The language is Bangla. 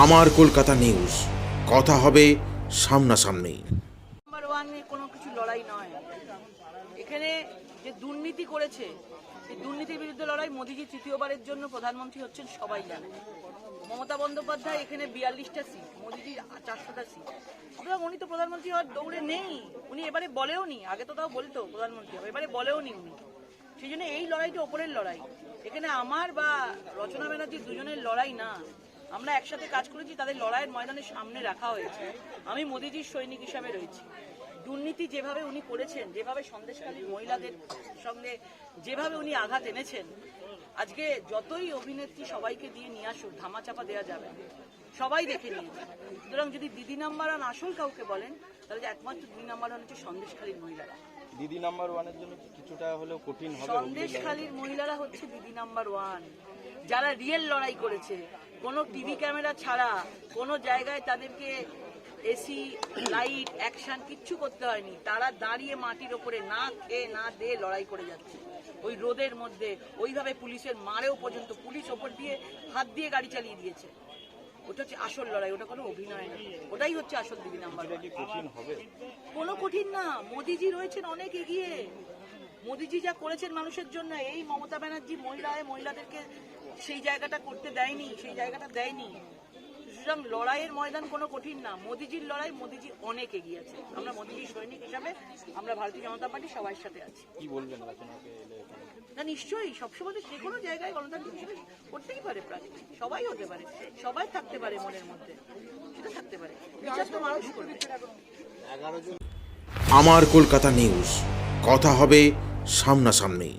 আমার কলকাতা নিউজ, কথা হবে সামনাসামনি। নাম্বার ওয়ান নিয়ে কোনো কিছু লড়াই নয়। এখানে যে দুর্নীতি করেছে সেই দুর্নীতির বিরুদ্ধে লড়াই। মোদিজি তৃতীয়বারের জন্য প্রধানমন্ত্রী হচ্ছেন সবাই জানে। মমতা বন্দ্যোপাধ্যায় এখানে 42টা সিট, মোদিজি 400টা সিট। সুতরাং উনি তো প্রধানমন্ত্রী হওয়ার দৌড়ে নেই। উনি এবারে বলেও নি, আগে তো তাও বলতো প্রধানমন্ত্রী হবে, এবারে বলেও নি উনি। সেই জন্য এই লড়াইটা ওপরের লড়াই। এখানে আমার বা রচনা ব্যানার্জির দুজনের লড়াই না। আমরা একসাথে কাজ করেছি, তাদের লড়াইয়ের ময়দানের সামনে রাখা হয়েছে। আমি মোদিজির সৈনিক হিসাবে রয়েছি। দুর্নীতি যেভাবে উনি করেছেন, যেভাবে সন্দেশখালীর মহিলাদের সঙ্গে যেভাবে উনি আঘাত এনেছেন, আজকে যতই অভিনেত্রী সবাইকে দিয়ে নিয়ে আসুক, ধামাচাপা দেওয়া যাবে না। সবাই দেখে নিয়েছে। সুতরাং যদি দিদি নাম্বার ওয়ান আসল কাউকে বলেন, তাহলে যে একমাত্র দিদি নাম্বার ওয়ান হচ্ছে সন্দেশখালীর মহিলারা। দিদি নাম্বার ওয়ানের জন্য কিছুটা হলেও কঠিন হবে। সন্দেশখালীর মহিলারা হচ্ছে দিদি নাম্বার ওয়ান, যারা রিয়েল লড়াই করেছে। কোনো টিভি ক্যামেরা ছাড়া কোনো জায়গায় তাদেরকে এসি, লাইট, অ্যাকশন কিচ্ছু করতে হয়নি। তারা দাঁড়িয়ে মাটির ওপরে না খেয়ে না দিয়ে লড়াই করে যাচ্ছে ওই রোদের মধ্যে। ওইভাবে পুলিশের মারেও পর্যন্ত পুলিশ ওপর দিয়ে হাত দিয়ে গাড়ি চালিয়ে দিয়েছে। ওটা হচ্ছে আসল লড়াই, ওটা কোনো অভিনয় না। ওটাই হচ্ছে আসল দিদি নাম্বার ওয়ান। কঠিন হবে? কোনো কঠিন না। মোদিজি রয়েছেন অনেক এগিয়ে। মোদিজি যা করেছেন মানুষের জন্য, এই মমতা ব্যানার্জি মহিলাদেরকে সেই জায়গাটা করতে দেয়নি, সেই জায়গাটা দেয়নি। সুতরাং লড়াইয়ের ময়দান কোনো কঠিন না। মোদিজির লড়াই, মোদিজি অনেক এগিয়ে আছে। আমরা মোদিজির সৈনিক হিসাবে আমরা ভারতীয় জনতা পার্টি সবার সাথে আছি। কি বলবেন রচনাকে? না, নিশ্চয়ই সবসময় যে কোনো জায়গায় গণতান্ত্রিক হিসেবে করতেই পারে প্রার্থী, সবাই হতে পারে, সবাই থাকতে পারে মনের মধ্যে, সেটা থাকতে পারে। বিচার তো মানুষ করবে। আমার কলকাতা নিউজ, কথা হবে সামনাসামনি।